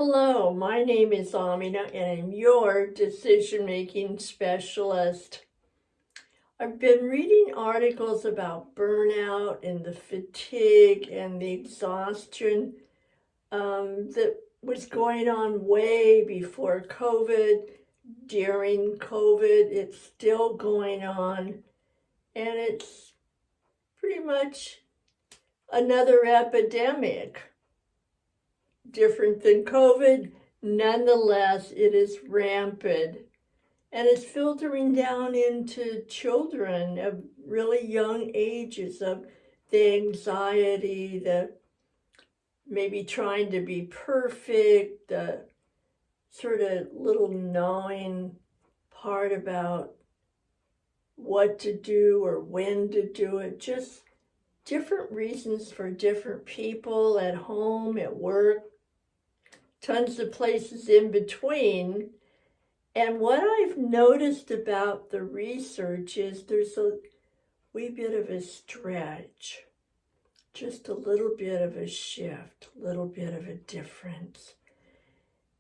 Hello, my name is Amina and I'm your decision-making specialist. I've been reading articles about burnout and the fatigue and the exhaustion that was going on way before COVID. During COVID, it's still going on, and it's pretty much another epidemic. Different than COVID, nonetheless, it is rampant and it's filtering down into children of really young ages of the anxiety, the maybe trying to be perfect, the sort of little gnawing part about what to do or when to do it, just different reasons for different people at home, at work, tons of places in between. And what I've noticed about the research is there's a wee bit of a stretch, just a little bit of a shift, a little bit of a difference.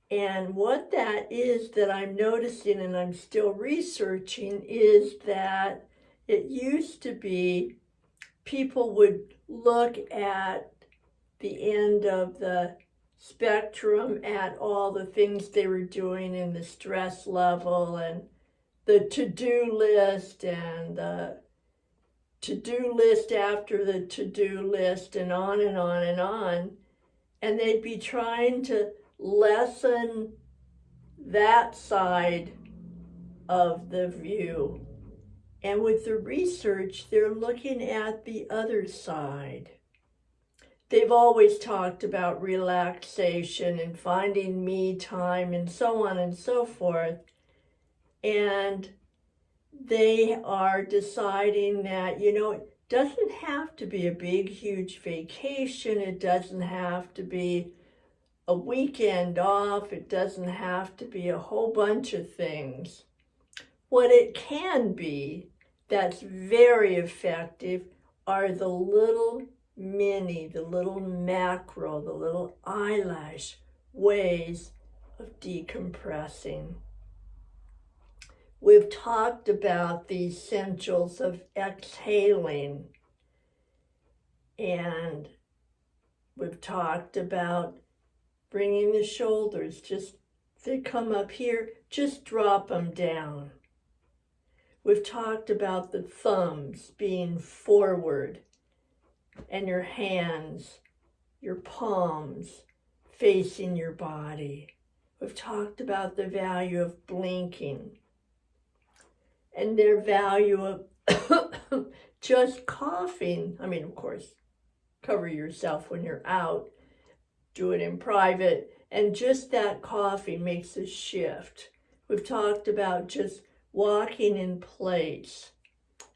And what that is that I'm noticing, and I'm still researching, is that it used to be people would look at the end of the spectrum at all the things they were doing in the stress level and the to-do list and the to-do list after the to-do list and on and on and on. And they'd be trying to lessen that side of the view. And with the research, they're looking at the other side. They've always talked about relaxation and finding me time and so on and so forth. And they are deciding that, it doesn't have to be a big, huge vacation. It doesn't have to be a weekend off. It doesn't have to be a whole bunch of things. What it can be that's very effective are the little the little macro, the little eyelash ways of decompressing. We've talked about the essentials of exhaling, and we've talked about bringing the shoulders, just they come up here, just drop them down. We've talked about the thumbs being forward and your hands, your palms facing your body. We've talked about the value of blinking and their value of just coughing. I mean, of course, cover yourself when you're out, do it in private, and just that coughing makes a shift. We've talked about just walking in place,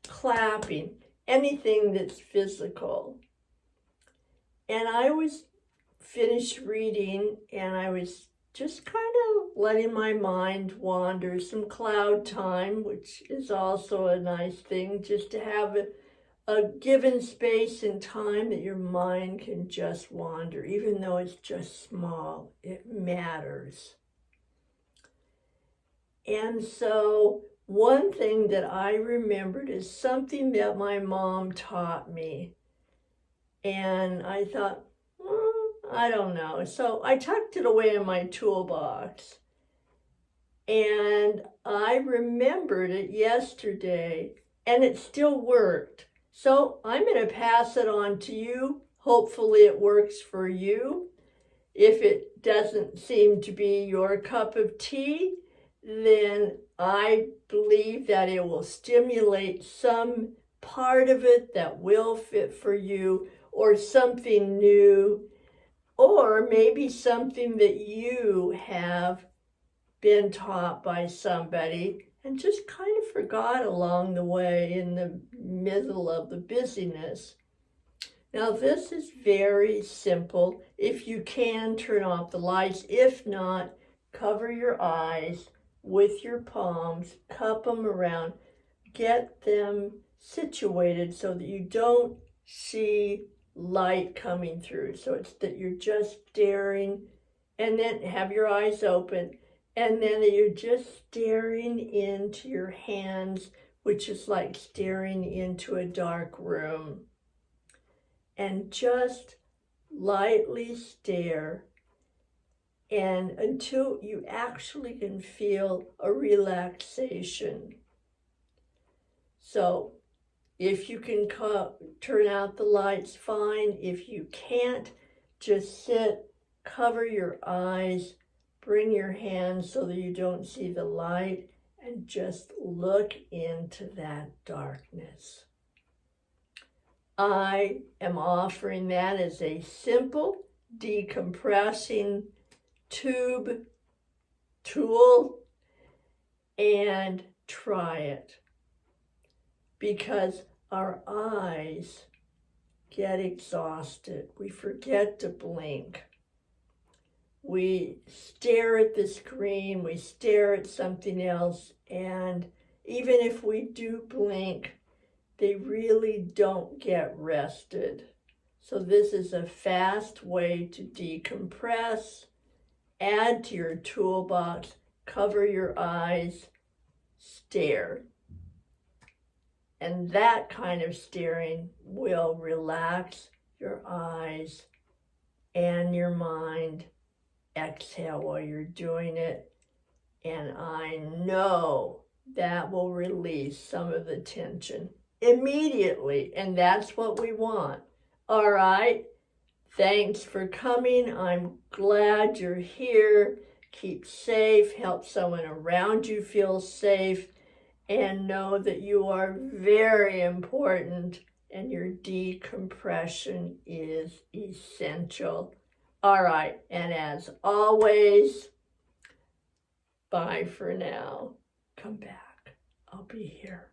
clapping, anything that's physical. And I was finished reading and I was just kind of letting my mind wander, some cloud time, which is also a nice thing, just to have a given space and time that your mind can just wander, even though it's just small, it matters. And so one thing that I remembered is something that my mom taught me. And I thought, I don't know. So I tucked it away in my toolbox. And I remembered it yesterday, and it still worked. So I'm going to pass it on to you. Hopefully it works for you. If it doesn't seem to be your cup of tea, then I believe that it will stimulate some part of it that will fit for you, or something new, or maybe something that you have been taught by somebody and just kind of forgot along the way in the middle of the busyness. Now, this is very simple. If you can, turn off the lights. If not, cover your eyes with your palms, cup them around, get them situated so that you don't see light coming through. So it's that you're just staring and then have your eyes open, and then you're just staring into your hands, which is like staring into a dark room. And just lightly stare, and until you actually can feel a relaxation. So if you can turn out the lights, fine. If you can't, just sit, cover your eyes, bring your hands so that you don't see the light, and just look into that darkness. I am offering that as a simple decompressing tube tool, and try it, because our eyes get exhausted. We forget to blink. We stare at the screen, we stare at something else, and even if we do blink, they really don't get rested. So this is a fast way to decompress. Add to your toolbox, cover your eyes, stare. And that kind of staring will relax your eyes and your mind. Exhale while you're doing it. And I know that will release some of the tension immediately. And that's what we want. All right. Thanks for coming. I'm glad you're here. Keep safe. Help someone around you feel safe. And know that you are very important and your decompression is essential. All right. And as always, bye for now. Come back. I'll be here.